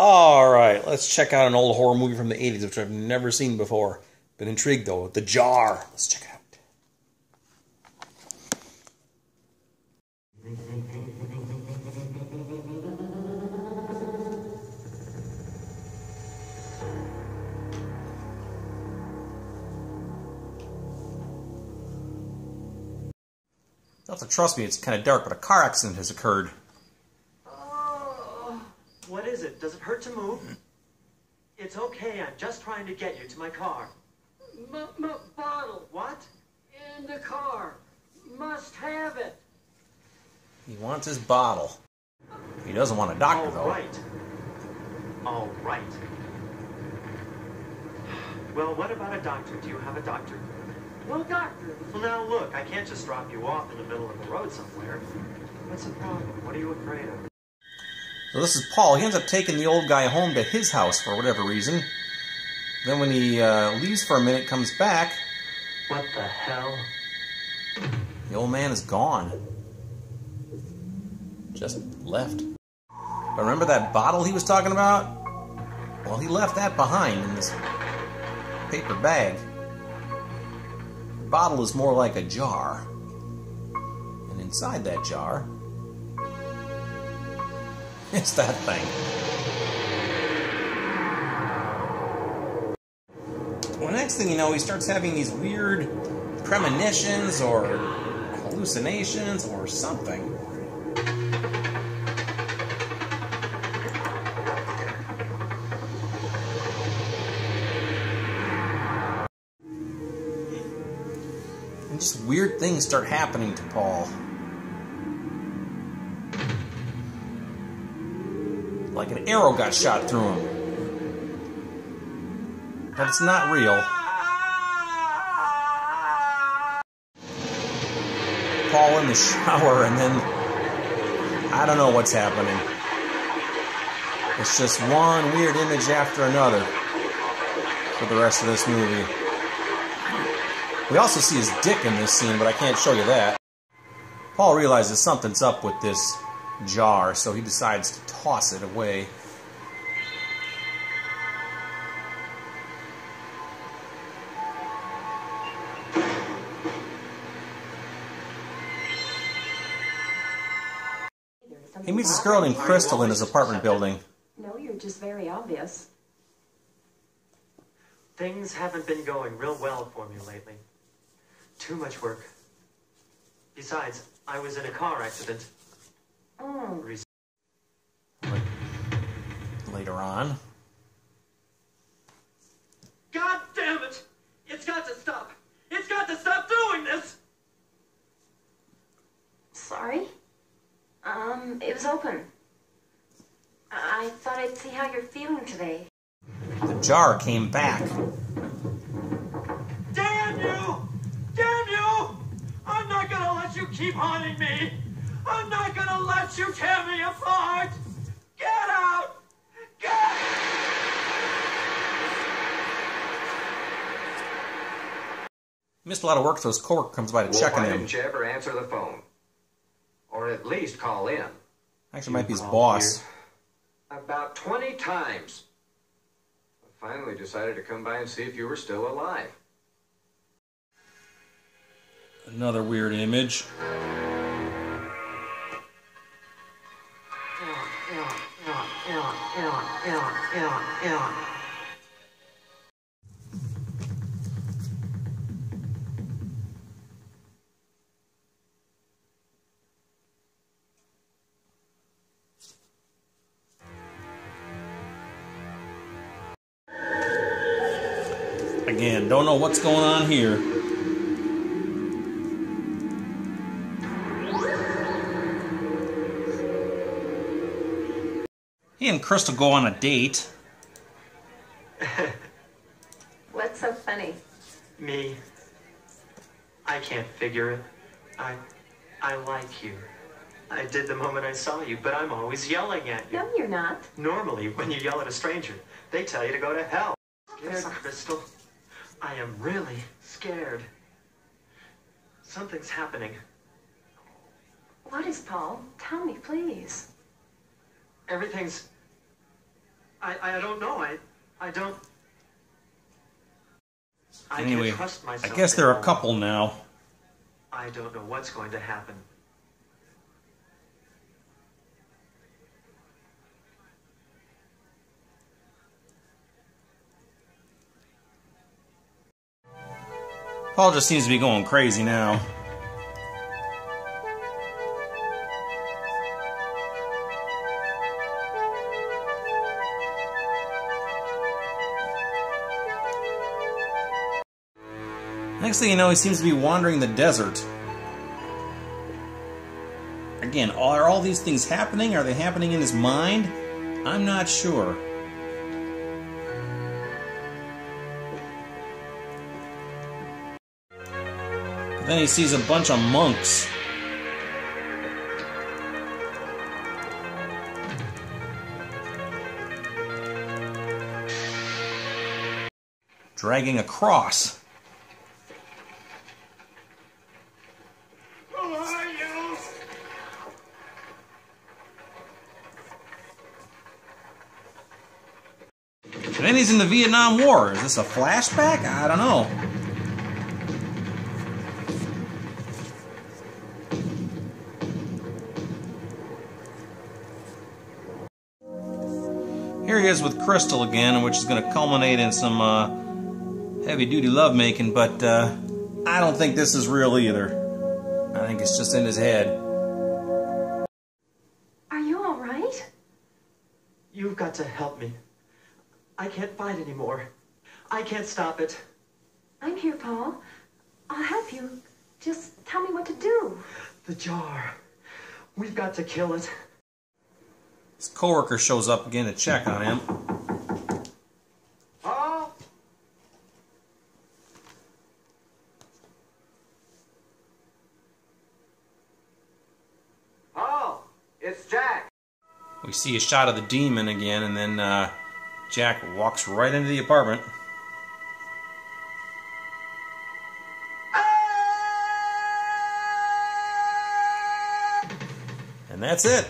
Alright, let's check out an old horror movie from the 80s, which I've never seen before. Been intrigued though. The Jar. Let's check it out. You'll have to trust me, it's kind of dark, but a car accident has occurred. Oh, what is it? Does it hurt to move? It's okay, I'm just trying to get you to my car. Bottle. What? In the car. Must have it. He wants his bottle. He doesn't want a doctor, though. All right. All right. Well, what about a doctor? Do you have a doctor? No doctor. Well, now look, I can't just drop you off in the middle of the road somewhere. What's the problem? What are you afraid of? So this is Paul. He ends up taking the old guy home to his house for whatever reason. Then when he leaves for a minute, comes back, What the hell? the old man is gone. Just left. But remember that bottle he was talking about? Well, he left that behind in this paper bag. The bottle is more like a jar. And inside that jar, it's that thing. Well, next thing you know, he starts having these weird premonitions or hallucinations or something. And just weird things start happening to Paul. Like an arrow got shot through him. But it's not real. Paul in the shower, and then I don't know what's happening. It's just one weird image after another for the rest of this movie. We also see his dick in this scene, but I can't show you that. Paul realizes something's up with this jar, so he decides to toss it away. He meets this girl named Crystal in his apartment building. No, you're just very obvious. Things haven't been going real well for me lately. Too much work. Besides, I was in a car accident. Later on. God damn it! It's got to stop! It's got to stop doing this! Sorry? It was open. I thought I'd see how you're feeling today. The jar came back. Damn you! Damn you! I'm not gonna let you keep haunting me! I'm not gonna let you tear me apart! Get out! Get out! Missed a lot of work, so his coworker comes by to check on Why him. didn't you ever answer the phone? Or at least call in? Actually, might be his boss. About 20 times. I finally decided to come by and see if you were still alive. Another weird image. Again, don't know what's going on here. He and Crystal go on a date. What's so funny? Me. I can't figure it. I like you. I did the moment I saw you, but I'm always yelling at you. No, you're not. Normally, when you yell at a stranger, they tell you to go to hell. Scared, Crystal. I am really scared. Something's happening. What is, Paul? Tell me, please. Everything's I don't know. I don't... I Anyway, can't trust myself I guess they're a anymore. couple now. I don't know what's going to happen. Paul just seems to be going crazy now. Next thing you know, he seems to be wandering the desert. Again, are all these things happening? Are they happening in his mind? I'm not sure. But then he sees a bunch of monks. Dragging a cross. Who are you? And then he's in the Vietnam War. Is this a flashback? I don't know. Here he is with Crystal again, which is going to culminate in some heavy-duty lovemaking, but I don't think this is real either. I think it's just in his head. Are you all right? You've got to help me. I can't fight anymore. I can't stop it. I'm here, Paul. I'll help you. Just tell me what to do. The jar. We've got to kill it. His coworker shows up again to check on him. Paul? Paul, it's Jack. We see a shot of the demon again, and then Jack walks right into the apartment. And that's it.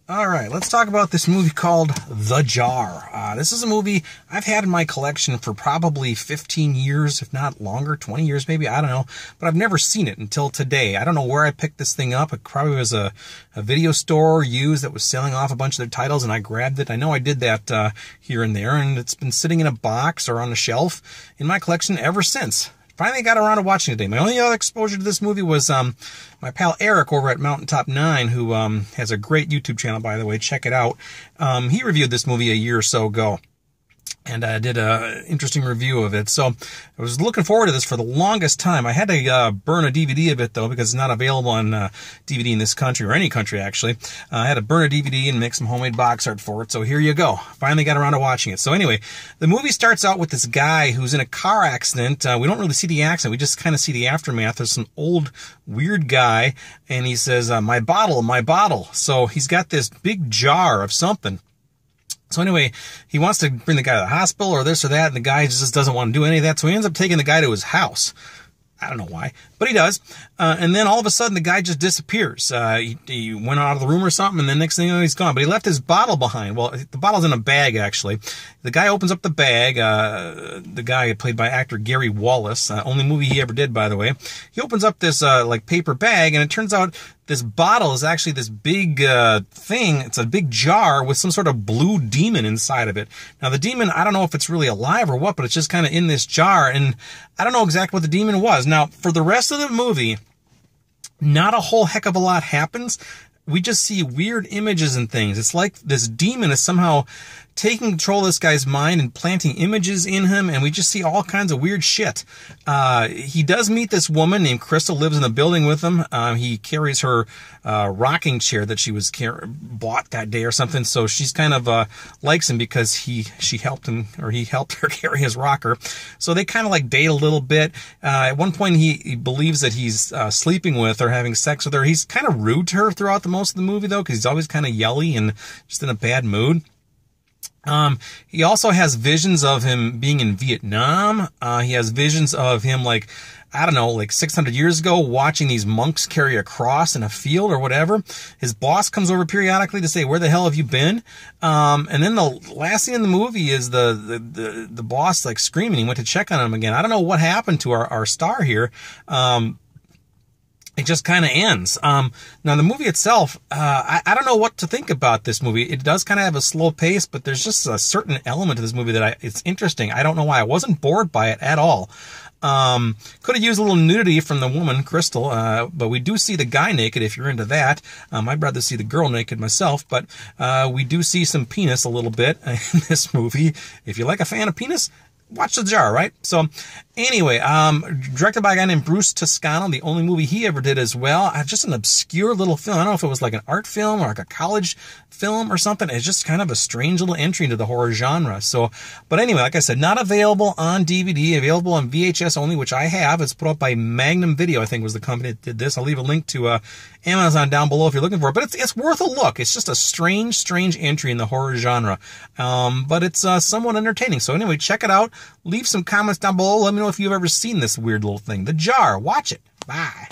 All right, let's talk about this movie called The Jar. This is a movie I've had in my collection for probably 15 years, if not longer, 20 years maybe, I don't know. But I've never seen it until today. I don't know where I picked this thing up. It probably was a video store used that was selling off a bunch of their titles, and I grabbed it. I know I did that here and there, and it's been sitting in a box or on a shelf in my collection ever since. Finally got around to watching it today. My only other exposure to this movie was my pal Eric over at Mountaintop 9, who has a great YouTube channel, by the way. Check it out. He reviewed this movie a year or so ago, and I did an interesting review of it. So I was looking forward to this for the longest time. I had to burn a DVD of it, though, because it's not available on DVD in this country, or any country, actually. I had to burn a DVD and make some homemade box art for it, so here you go. Finally got around to watching it. So anyway, the movie starts out with this guy who's in a car accident. We don't really see the accident. We just kind of see the aftermath. There's some old, weird guy, and he says, my bottle, my bottle. So he's got this big jar of something. So anyway, he wants to bring the guy to the hospital or this or that, and the guy just doesn't want to do any of that, so he ends up taking the guy to his house. I don't know why, but he does. And then all of a sudden, the guy just disappears. He went out of the room or something, and the next thing you know, he's gone. But he left his bottle behind. Well, the bottle's in a bag, actually. The guy opens up the bag. The guy played by actor Gary Wallace, only movie he ever did, by the way. He opens up this like paper bag, and it turns out this bottle is actually this big thing. It's a big jar with some sort of blue demon inside of it. Now, the demon, I don't know if it's really alive or what, but it's just kind of in this jar, and I don't know exactly what the demon was. Now, for the rest of the movie, not a whole heck of a lot happens. We just see weird images and things. It's like this demon is somehow taking control of this guy's mind and planting images in him, and we just see all kinds of weird shit. He does meet this woman named Crystal, lives in the building with him. He carries her rocking chair that she was bought that day or something, so she's kind of likes him because she helped him, or he helped her carry his rocker. So they kind of like date a little bit. At one point, he believes that he's sleeping with her, having sex with her. He's kind of rude to her throughout the most of the movie, though, because he's always kind of yelly and just in a bad mood. He also has visions of him being in Vietnam. He has visions of him, like, I don't know, like 600 years ago, watching these monks carry a cross in a field or whatever. His boss comes over periodically to say, where the hell have you been? And then the last scene in the movie is the boss like screaming. He went to check on him again. I don't know what happened to our star here. It just kind of ends. Now, the movie itself, I don't know what to think about this movie. It does kind of have a slow pace, but there's just a certain element to this movie that it's interesting. I don't know why. I wasn't bored by it at all. Could have used a little nudity from the woman, Crystal, but we do see the guy naked if you're into that. I'd rather see the girl naked myself, but we do see some penis a little bit in this movie. If you like a fan of penis, watch The Jar, right? So, anyway, directed by a guy named Bruce Toscano, the only movie he ever did as well. Just an obscure little film. I don't know if it was like an art film or like a college film or something. It's just kind of a strange little entry into the horror genre. So, but anyway, like I said, not available on DVD, available on VHS only, which I have. It's put up by Magnum Video, I think was the company that did this. I'll leave a link to Amazon down below if you're looking for it. But it's worth a look. It's just a strange entry in the horror genre. But it's somewhat entertaining. So anyway, check it out. Leave some comments down below. Let me know if you've ever seen this weird little thing. The Jar. Watch it. Bye.